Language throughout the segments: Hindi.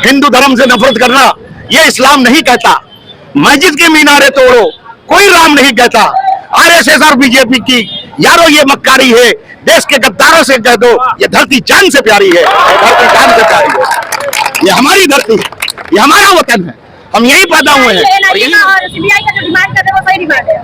हिंदू धर्म से नफरत करना ये इस्लाम नहीं कहता। मस्जिद के मीनारे तोड़ो कोई राम नहीं कहता। आरएसएस और बीजेपी की यारो ये मक्कारी है। देश के गद्दारों से कह दो ये धरती जान से प्यारी है, धरती जान से प्यारी है। ये हमारी धरती है, ये हमारा वतन है, हम यही पैदा हुए हैं।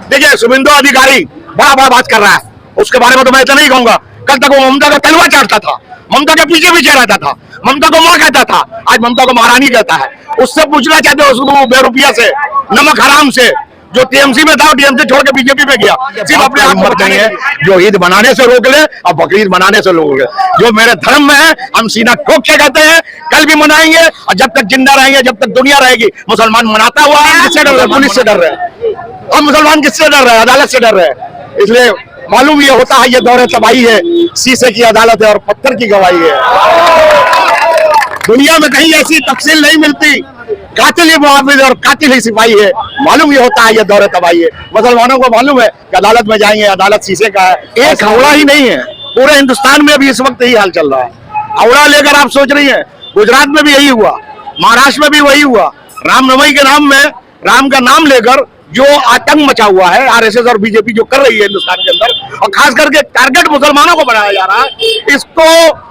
देखिए शुभेंदु अधिकारी बड़ा बड़ा बात कर रहा है, उसके बारे में तो मैं इतना नहीं कहूंगा। कल तक वो ममता का तलवा चाटता था, ममता के पीछे पीछे रहता था, ममता को मां कहता था, आज ममता को महारानी कहता है। उससे पूछना चाहते हो उसको बेरुपया से, नमक हराम से, जो टीएमसी में था टीएमसी छोड़ के बीजेपी में गया, सिर्फ अपने आप मत कहिए। जो ईद बनाने से रोक ले और बकरीद मनाने से रोक ले। जो मेरे धर्म में है हम सीना ठोक के कहते हैं, कल भी मनाएंगे और जब तक जिंदा रहेंगे, जब तक दुनिया रहेगी। मुसलमान मनाता हुआ है, किससे डर रहे? पुलिस से डर रहे हैं। हम मुसलमान किससे डर रहे हैं? अदालत से डर रहे हैं। इसलिए मालूम ये होता है ये दौरे तबाही है, शीशे की अदालत है और पत्थर की गवाही है। दुनिया में कहीं ऐसी तफसील नहीं मिलती, कातिल ही मुआविज और कातिल ही सिपाही है। मालूम ये होता है ये दौरे तबाही है। मुसलमानों को मालूम है कि अदालत में जाएंगे, अदालत शीशे का है। एक हावड़ा ही नहीं है, पूरे हिंदुस्तान में भी इस वक्त यही हाल चल रहा है। हावड़ा लेकर आप सोच रही हैं, गुजरात में भी यही हुआ, महाराष्ट्र में भी वही हुआ। रामनवमी के नाम में, राम का नाम लेकर जो आतंक मचा हुआ है आरएसएस और बीजेपी जो कर रही है हिंदुस्तान के अंदर, और खास करके टारगेट मुसलमानों को बनाया जा रहा है, इसको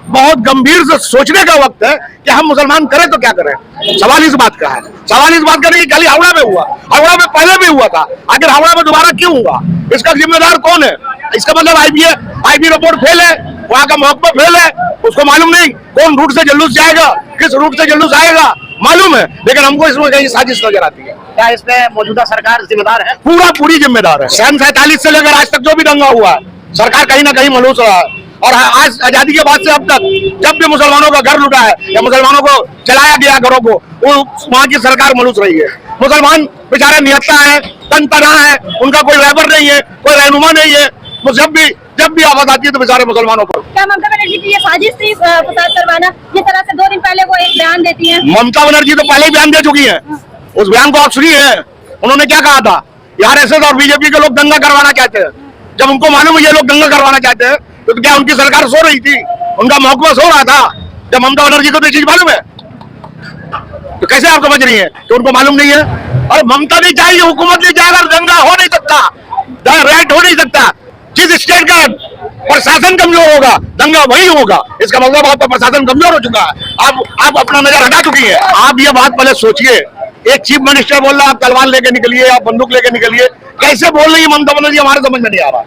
बहुत गंभीर से सोचने का वक्त है कि हम मुसलमान करें तो क्या करें। सवाल इस बात का है, सवाल इस बात का नहीं कि खाली हावड़ा में हुआ, हावड़ा में पहले भी हुआ था, आखिर हावड़ा में दोबारा क्यों हुआ? इसका जिम्मेदार कौन है? इसका मतलब आईबी रिपोर्ट फेल है, वहां का महकमा फेल है, उसको मालूम नहीं कौन रूट से जुलूस जाएगा, किस रूट से जुलूस आएगा, मालूम है। लेकिन हमको इसमें कहीं साजिश नजर आती है। क्या इसमें मौजूदा सरकार जिम्मेदार है? पूरी जिम्मेदार है। सन 47 से लेकर आज तक जो भी दंगा हुआ है, सरकार कहीं ना कहीं मलूस रहा है। और आज आजादी के बाद से अब तक जब भी मुसलमानों का घर लूटा है या मुसलमानों को चलाया गया घरों को, वो वहाँ की सरकार मलूस रही है। मुसलमान बेचारे निहत्ता है, तनतना है, उनका कोई रहबर नहीं है, कोई रहनुमा नहीं है। जब भी आवाज आती है तो बेचारे मुसलमानों पर। क्या ममता बनर्जी की ये साजिश थी फसाद करवाना? जिस तरह से 2 दिन पहले वो एक बयान देती हैं। ममता बनर्जी तो पहले ही बयान दे चुकी है। उस बयान को आप सुनिए, उन्होंने क्या कहा था? आरएसएस और बीजेपी के लोग दंगा करवाना चाहते हैं। जब उनको मालूम है ये लोग दंगा करवाना चाहते हैं तो क्या उनकी सरकार सो रही थी? उनका महकमा सो रहा था? जब ममता बनर्जी को तो चीज मालूम है, तो कैसे आप समझ रही है कि उनको मालूम नहीं है? और ममता नहीं चाहिए, हुकूमत नहीं चाहिए, दंगा हो नहीं सकता, राइट हो नहीं सकता। जिस स्टेट का प्रशासन कमजोर होगा दंगा वही होगा। इसका मतलब आपका प्रशासन कमजोर हो चुका है, आप अपना नजर हटा चुकी है। आप ये बात पहले सोचिए, एक चीफ मिनिस्टर बोल रहा है आप तलवार लेके निकलिए, आप बंदूक लेके निकलिए, कैसे बोल रही है ममता बनर्जी? हमारे समझ में नहीं आ रहा।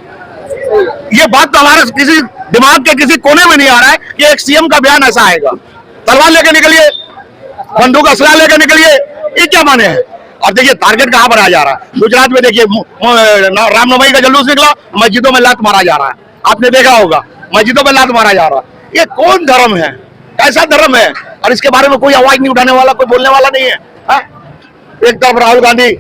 ये बात तो हमारे किसी दिमाग के किसी कोने में नहीं आ रहा है कि एक सीएम का बयान ऐसा आएगा, तलवार लेके निकलिए, बंदूक असला लेके निकलिए, ये क्या माने हैं? और देखिए टारगेट कहां पर आ जा रहा है। गुजरात में देखिए रामनवमी का जुलूस निकला, मस्जिदों में लात मारा जा रहा है, आपने देखा होगा, मस्जिदों में लात मारा जा रहा है। ये कौन धर्म है? कैसा धर्म है? और इसके बारे में कोई आवाज नहीं उठाने वाला, कोई बोलने वाला नहीं है, हा? एक तरफ राहुल गांधी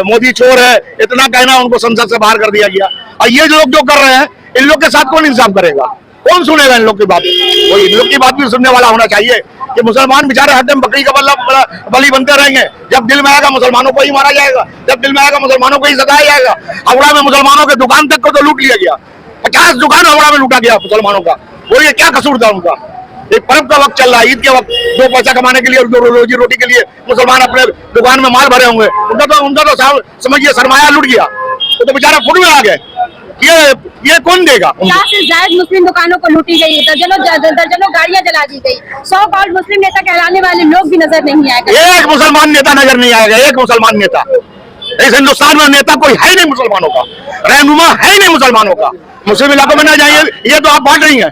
मोदी चोर है, इतना कहना, उनको संसद से बाहर कर दिया गया। और ये लोग जो कर रहे हैं, इन लोग के साथ कौन इंसाफ करेगा? कौन सुनेगा इन लोग की बात? कोई इन लोग की बात भी सुनने वाला होना चाहिए कि मुसलमान बेचारे हरदम बकरी का बलि बनते रहेंगे। जब दिल में आएगा मुसलमानों को ही मारा जाएगा, जब दिल में आएगा मुसलमानों को ही सताया जाएगा। हावड़ा में मुसलमानों के दुकान तक को तो लूट लिया गया, 50 दुकान हावड़ा में लूटा गया मुसलमानों का। बोलिए क्या कसूर था उनका? एक पर्व का वक्त चल रहा है, ईद के वक्त, 2 पैसा कमाने के लिए, रोजी रोटी के लिए मुसलमान अपने दुकान में माल भरे होंगे, उनका तो समझिए सरमाया लूट गया, तो बेचारा फुट में आ गए। ये कौन देगा? 50 से ज्यादा मुस्लिम दुकानों को लूटी गई, दर्जनों गाड़ियां जला दी गई, 100 करोड़ मुस्लिम नेता कहलाने वाले लोग भी नजर नहीं आएगा। एक मुसलमान नेता नजर नहीं आएगा, एक मुसलमान नेता। इस हिंदुस्तान में नेता कोई है नहीं मुसलमानों का, रहनुमा है नहीं मुसलमानों का। मुस्लिम इलाकों में न जाइए, ये तो आप बांट रही हैं।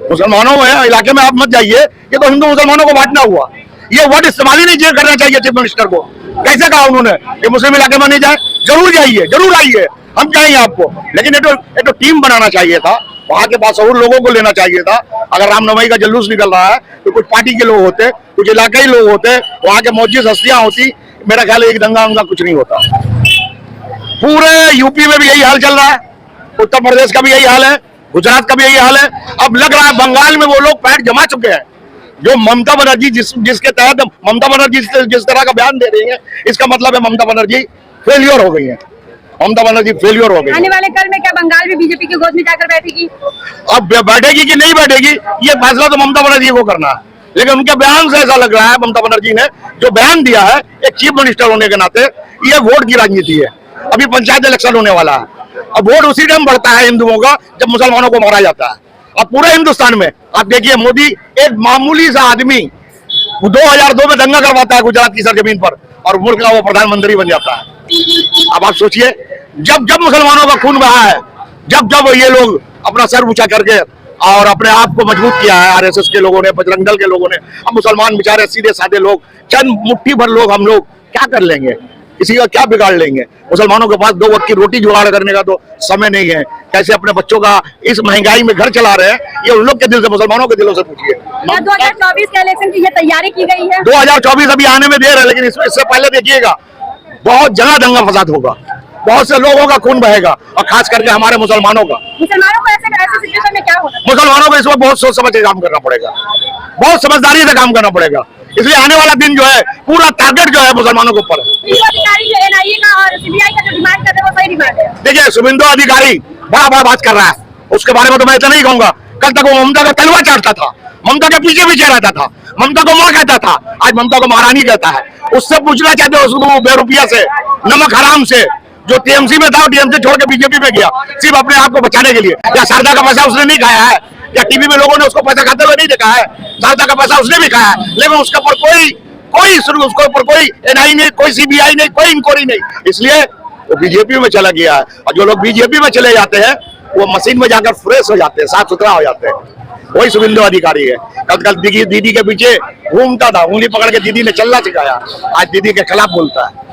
मुसलमानों इलाके में आप मत जाइए, ये तो हिंदू मुसलमानों को बांटना हुआ। ये वर्ड इस्तेमाल ही नहीं करना चाहिए चीफ मिनिस्टर को। कैसे कहा उन्होंने कि मुस्लिम इलाके में नहीं जाए? जरूर जाइए, जरूर आइए, हम कहेंगे आपको, लेकिन ये तो टीम बनाना चाहिए था, वहां के पास और लोगों को लेना चाहिए था। अगर रामनवमी का जुलूस निकल रहा है तो कुछ पार्टी के लोग होते, कुछ इलाकाई लोग होते, वहां के मौजूद हस्तियां होती, मेरा ख्याल है एक दंगा उंगा कुछ नहीं होता। पूरे यूपी में भी यही हाल चल रहा है, उत्तर प्रदेश का भी यही हाल है, गुजरात का भी यही हाल है। अब लग रहा है बंगाल में वो लोग पैर जमा चुके हैं। जो ममता बनर्जी जिसके तहत ममता बनर्जी जिस तरह का बयान दे रही है, इसका मतलब है ममता बनर्जी फेलियर हो गई है, ममता बनर्जी फेलियर हो गई। आने वाले कल में क्या बंगाल में बीजेपी की गोद में जाकर बैठेगी? अब बैठेगी कि नहीं बैठेगी ये फैसला तो ममता बनर्जी को करना है, लेकिन उनके बयान से ऐसा लग रहा है, ममता बनर्जी ने जो बयान दिया है एक चीफ मिनिस्टर होने के नाते, ये वोट की राजनीति है। अभी पंचायत इलेक्शन होने वाला है, अब वोट उसी टाइम बढ़ता है हिंदुओं का जब मुसलमानों को मारा जाता है। और पूरे हिंदुस्तान में आप देखिए, मोदी एक मामूली सा आदमी 2002 में दंगा करवाता है गुजरात की सरजमीन पर और मुल्क का वो प्रधानमंत्री बन जाता है। अब आप सोचिए, जब जब मुसलमानों का खून बहा है, जब जब ये लोग अपना सर ऊंचा करके और अपने आप को मजबूत किया है, आरएसएस के लोगों ने, बजरंग दल के लोगों ने, अब मुसलमान बेचारे सीधे साधे लोग, चंद मुट्ठी भर लोग, हम लोग क्या कर लेंगे, किसी का क्या बिगाड़ लेंगे। मुसलमानों के पास 2 वक्त की रोटी जुगाड़ करने का तो समय नहीं है। कैसे अपने बच्चों का इस महंगाई में घर चला रहे हैं, ये उन लोग के दिल से, मुसलमानों के दिलों से पूछिए। 2024 के इलेक्शन की ये तैयारी की गई है। 2024 अभी आने में देर है, लेकिन इससे पहले देखिएगा बहुत जगह दंगा फसाद होगा, बहुत से लोगों का खून बहेगा और खास करके हमारे मुसलमानों का। मुसलमानों को ऐसे सिचुएशन में क्या होगा? मुसलमानों को इस वक्त बहुत सोच समझ के काम करना पड़ेगा, बहुत समझदारी से काम करना पड़ेगा। इसलिए आने वाला दिन जो है पूरा टारगेट जो है मुसलमानों के ऊपर है। अधिकारी जो एनआईए का और सीबीआई का जो डिमांड कर रहे हैं वो सही डिमांड है। देखिए, शुभेंदु अधिकारी बड़ा बड़ा बात कर रहा है, उसके बारे में तो मैं इतना नहीं कहूंगा। कल तक वो ममता का तलवा चाटता था, ममता के पीछे पीछे रहता था, ममता को मां कहता था, आज ममता को महारानी कहता है। उससे पूछना चाहते हो उसको बेरुपया से, नमक हराम से, जो टीएमसी में था टीएमसी छोड़ के बीजेपी में गया सिर्फ अपने आप को बचाने के लिए। क्या शारदा का पैसा उसने नहीं खाया है? क्या टीवी में लोगों ने उसको पैसा खाते हुए नहीं देखा है? शारदा का पैसा उसने भी खाया है, लेकिन उसके ऊपर उसके ऊपर कोई एनआई नहीं, कोई सीबीआई नहीं, कोई इंक्वायरी नहीं। इसलिए वो बीजेपी में चला गया है। और जो लोग बीजेपी में चले जाते हैं वो मशीन में जाकर फ्रेश हो जाते हैं, साफ सुथरा हो जाते हैं। वही शुभेंदु अधिकारी है। कल दीदी के पीछे घूमता था, उंगली पकड़ के दीदी ने चलना सिखाया, आज दीदी के खिलाफ बोलता है।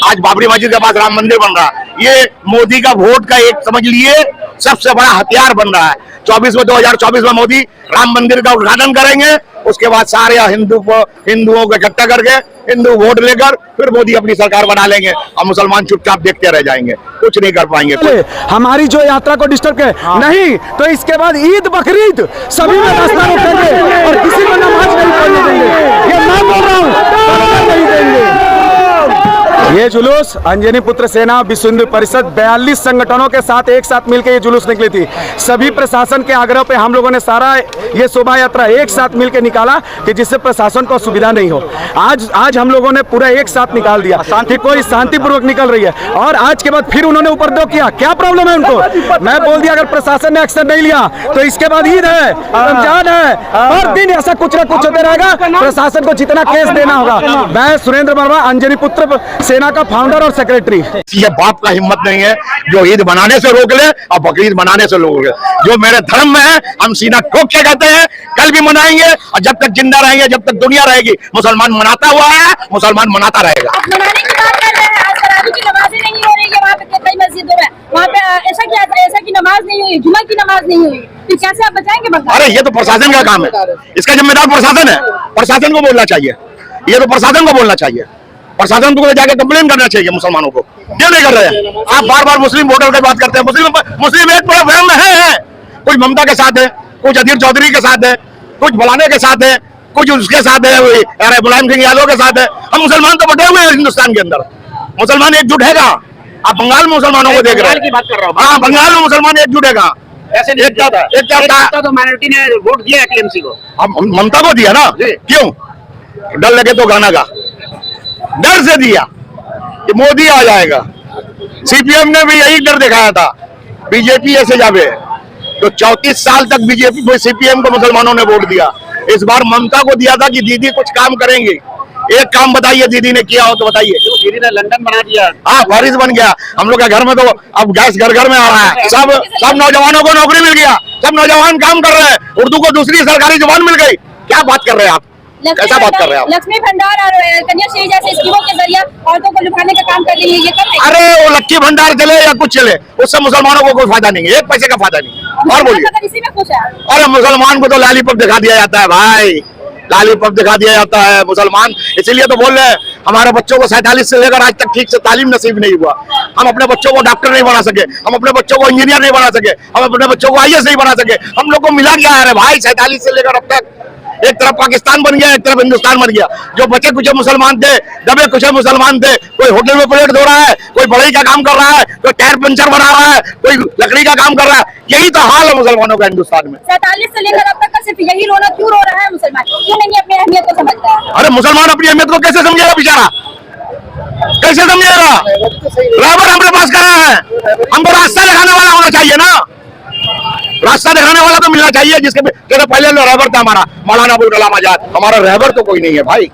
आज बाबरी मस्जिद के पास राम मंदिर बन रहा है, ये मोदी का वोट का एक समझ लिए सबसे बड़ा हथियार बन रहा है। 2024 में मोदी राम मंदिर का उद्घाटन करेंगे, उसके बाद सारे हिंदुओं को इकट्ठा करके हिंदू वोट लेकर फिर मोदी अपनी सरकार बना लेंगे और मुसलमान चुपचाप देखते रह जाएंगे, कुछ नहीं कर पाएंगे। हमारी जो यात्रा को डिस्टर्ब करे नहीं तो इसके बाद ईद बकरीद सभी में रास्ता रोकेंगे और किसी को नमाज नहीं पढ़ने देंगे। ये मैं बोल रहा हूँ, नहीं देंगे। ये जुलूस अंजनी पुत्र सेना विश्व हिंदू परिषद 42 संगठनों के साथ एक साथ मिलकर ये जुलूस निकली थी। सभी प्रशासन के आग्रह पे हम लोगों ने सारा ये शोभा यात्रा एक साथ मिलकर निकाला कि जिससे प्रशासन को असुविधा नहीं हो। आज हम लोगों ने पूरा एक साथ निकाल दिया कि कोई शांतिपूर्वक निकल रही है। और आज के बाद फिर उन्होंने उपद्रव किया, क्या प्रॉब्लम है उनको? मैं बोल दिया अगर प्रशासन ने एक्शन नहीं लिया तो इसके बाद ईद है, रमजान है, हर दिन ऐसा कुछ ना कुछ होते रहेगा। प्रशासन को जितना केस देना होगा। मैं सुरेंद्र वर्मा, अंजनी पुत्र सेना का फाउंडर और सेक्रेटरी। ये बाप का हिम्मत नहीं है जो ईद बनाने से रोक ले और बकरीद बनाने से रोक ले। जो मेरे धर्म में है हम सीना ठोक के कहते हैं, कल भी मनाएंगे और जब तक जिंदा रहेंगे, जब तक दुनिया रहेगी, मुसलमान मनाता हुआ है, मुसलमान मनाता रहेगा। मनाने की बात कर रहे हैं, आज तरावी की नमाजें नहीं हो रही है वहाँ पे कई मस्जिदों में, वहाँ पे ऐसा की नमाज नहीं हुई, जुमा की नमाज नहीं हुई, तो कैसे आप बचाएंगे बंगाल? अरे ये तो प्रशासन का काम है, इसका जिम्मेदार प्रशासन है, प्रशासन को बोलना चाहिए, ये तो प्रशासन को बोलना चाहिए। प्रशासन को जाके कंप्लेन करना चाहिए मुसलमानों को, क्यों नहीं कर रहे हैं? आप बार बार मुस्लिम वोटर की बात करते हैं। मुस्लिम एक पूरा फैम में है, कुछ ममता के साथ है, कुछ अधीर चौधरी के साथ है, कुछ फलाने के साथ है, कुछ उसके साथ है, अरे मुलायम सिंह यादव के साथ है। हम मुसलमान तो बटे हुए हैं हिंदुस्तान के अंदर, मुसलमान एकजुट है कहाँ? आप बंगाल में मुसलमानों को देख रहे हैं, बात कर रहा हूँ। हाँ, बंगाल में मुसलमान एकजुट है कहाँ? ऐसे नहीं तो माइनॉरिटी ने वोट दिया है टीएमसी को, ममता को दिया ना, क्यों? डर लगे तो गाना गा, डर से दिया कि मोदी आ जाएगा। सीपीएम ने भी यही डर दिखाया था, बीजेपी ऐसे जावे। तो 34 साल तक बीजेपी को, सीपीएम को मुसलमानों ने वोट दिया। इस बार ममता को दिया था कि दीदी कुछ काम करेंगे। एक काम बताइए दीदी ने किया हो तो बताइए। दीदी ने लंदन बना दिया, हाँ, बारिश बन गया। हम लोग के घर में तो अब गैस घर घर में आ रहा है। सब नौजवानों को नौकरी मिल गया, सब नौजवान काम कर रहे हैं, उर्दू को दूसरी सरकारी जुबान मिल गई। क्या बात कर रहे हैं आप? कैसा बात कर रहे हैं आप? लक्ष्मी भंडार और कन्याश्री जैसे स्कीमों के जरिए औरतों को लुभाने का काम कर रही है, ये कर रही है। अरे वो लक्ष्मी भंडार चले या कुछ चले, उससे मुसलमानों को कोई फायदा नहीं है, एक पैसे का फायदा नहीं। और बोलिए, इसी में खुश है। अरे मुसलमान को तो लालीपॉप दिखा दिया जाता है भाई, लालीपॉप दिखा दिया जाता है मुसलमान। इसीलिए तो बोल रहे हैं हमारे बच्चों को 47 से लेकर आज तक ठीक से तालीम नसीब नहीं हुआ। हम अपने बच्चों को डॉक्टर नहीं बना सके, हम अपने बच्चों को इंजीनियर नहीं बना सके, हम अपने बच्चों को आईएएस नहीं बना सके। हम लोग को मिला क्या है भाई? 47 से लेकर अब तक एक तरफ पाकिस्तान बन गया, एक तरफ हिंदुस्तान बन गया। जो बचे कुछ मुसलमान थे, दबे कुछ मुसलमान थे, कोई होटल में प्लेट धो रहा है, कोई बढ़ई का काम कर रहा है, कोई टायर पंचर बना रहा है, कोई लकड़ी का काम कर रहा है। यही तो हाल है मुसलमानों का हिंदुस्तान में। 47 से लेकर अब तक का सिर्फ यही रोना, क्यों रो रहा है मुसलमान? क्यों नहीं अपने अहमियत को समझता है। अरे मुसलमान अपनी अहमियत को कैसे समझेगा बेचारा, कैसे समझेगा? रहबर हमारे पास करा है, हमको रास्ता दिखाने वाला होना चाहिए ना, रास्ता दिखाने वाला तो मिलना चाहिए जिसके जैसे पहले रहबर था हमारा मौलाना अबुल कलाम आजाद, हमारा रहबर तो कोई नहीं है भाई,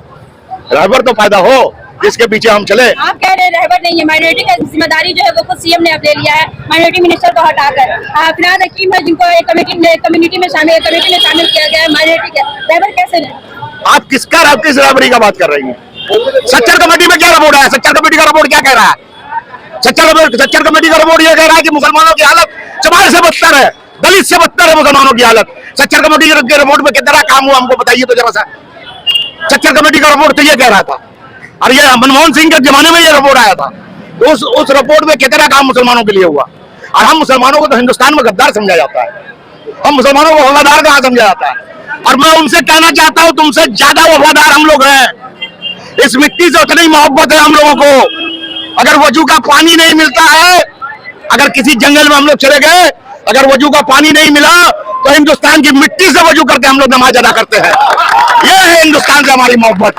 रहबर तो पैदा हो जिसके पीछे हम चले। आप कह रहे हैं रहबर नहीं है, माइनॉरिटी का जिम्मेदारी जो है वो खुद सीएम ने अब ले लिया है, माइनॉरिटी मिनिस्टर को हटाकर फिलहाल हकीम है जिनको कम्युनिटी में शामिल किया गया है, माइनॉरिटी के रहबर कैसे नहीं? आप किस रहबरी का बात कर रही हैं? सच्चर कमेटी में क्या रिपोर्ट है? सच्चर कमेटी का रिपोर्ट क्या कह रहा है? सच्चर कमेटी का रिपोर्ट ये कह रहा है कि मुसलमानों की हालत चमार से बदतर है, दलित से बदतर है मुसलमानों की हालत। सच्चर कमेटी के रिपोर्ट में कितना काम हुआ हमको बताइए तो जरा सा। सच्चर कमेटी का रिपोर्ट तो ये कह रहा था, और ये मनमोहन सिंह के जमाने में ये रिपोर्ट आया था, उस रिपोर्ट में कितना काम मुसलमानों के लिए हुआ। और हम मुसलमानों को तो हिंदुस्तान में गद्दार समझा जाता है, हम मुसलमानों को वफादार कहाँ समझा जाता है। और मैं उनसे कहना चाहता हूँ तुमसे ज्यादा वफादार हम लोग हैं, इस मिट्टी से उतनी मोहब्बत है हम लोगों को। अगर वजू का पानी नहीं मिलता है, अगर किसी जंगल में हम लोग चले गए, अगर वजू का पानी नहीं मिला तो हिंदुस्तान की मिट्टी से वजू करके हम लोग नमाज अदा करते हैं। ये है हिंदुस्तान से हमारी मोहब्बत।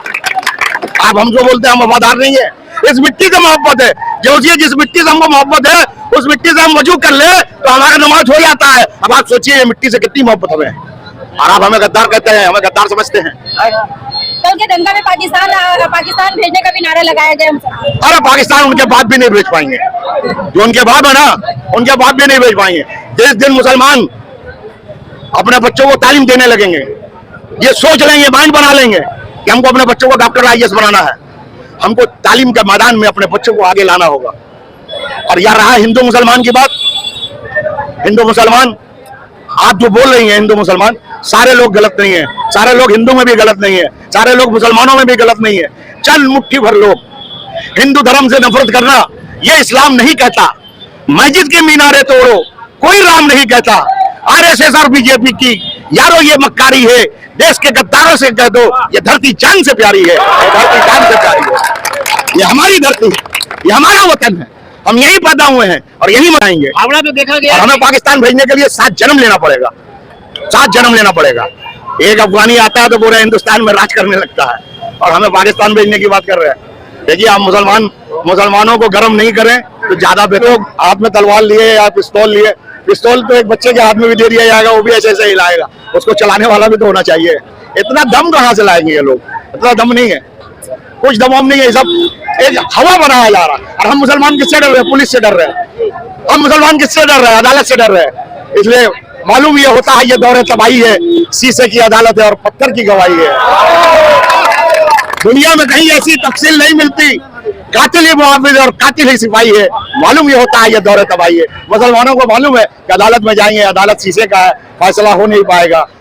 आप हम जो बोलते हैं हम वफादार नहीं है, इस मिट्टी से मोहब्बत है। जो जिस मिट्टी से हमको मोहब्बत है उस मिट्टी से हम वजू कर ले तो हमारा नमाज हो जाता है। अब आप सोचिए मिट्टी से कितनी मोहब्बत हमें, और आप हमें गद्दार कहते हैं, हमें गद्दार समझते हैं। कल के दंगा में पाकिस्तान भेजने का भी नारा लगाया गया। अरे पाकिस्तान उनके बाप भी नहीं भेज पाएंगे, जो उनके बाप है ना उनके बाप भी नहीं भेज पाएंगे। जिस दिन मुसलमान अपने बच्चों को तालीम देने लगेंगे, ये सोच लेंगे, माइंड बना लेंगे कि हमको अपने बच्चों को डॉक्टर IAS बनाना है, हमको तालीम के मैदान में अपने बच्चों को आगे लाना होगा। और यार रहा हिंदू मुसलमान की बात, हिंदू मुसलमान आप जो बोल रही हैं हिंदू मुसलमान, सारे लोग गलत नहीं है, सारे लोग हिंदू में भी गलत नहीं है, सारे लोग मुसलमानों में भी गलत नहीं है। चल मुट्ठी भर लोग, हिंदू धर्म से नफरत करना ये इस्लाम नहीं कहता। मस्जिद के मीनारे तोड़ो, कोई राम नहीं कहता। RSS और BJP की यारो ये मक्कारी है, देश के गद्दारों से कह दो ये धरती जान से प्यारी है, ये धरती जान से प्यारी है। ये हमारी धरती है, ये हमारा वतन है, हम यहीं पैदा हुए हैं और यहीं मनाएंगे। हावड़ा तो देखा गया, और हमें पाकिस्तान भेजने के लिए 7 जन्म लेना पड़ेगा, 7 जन्म लेना पड़ेगा। एक अफगानी आता है तो पूरे हिंदुस्तान में राज करने लगता है, और हमें पाकिस्तान भेजने की बात कर रहे हैं। देखिए आप मुसलमानों को गर्म नहीं करें तो ज्यादा बेहतर। हाथ में तलवार लिए या पिस्तौल लिए, पिस्तौल तो एक बच्चे के हाथ में भी दे दिया जाएगा, वो भी ऐसे ऐसे हिलाएगा, उसको चलाने वाला भी तो होना चाहिए। इतना दम कहाँ से लाएंगे ये लोग? इतना दम नहीं है, कुछ दम नहीं है, सब एक हवा बनाया जा रहा है। और हम मुसलमान किससे डर रहे हैं? पुलिस से डर रहे हैं। हम मुसलमान किससे डर रहे हैं? अदालत से डर रहे हैं। इसलिए मालूम ये होता है ये दौर तबाही है, शीशे की अदालत है और पत्थर की गवाही है। दुनिया में कहीं ऐसी तफसील नहीं मिलती, कातिल ही मुहाफिज और कातिल ही सिपाही है। मालूम ये होता है ये दौर तबाही है। मुसलमानों को मालूम है कि अदालत में जाएंगे, अदालत शीशे का है, फैसला हो नहीं पाएगा।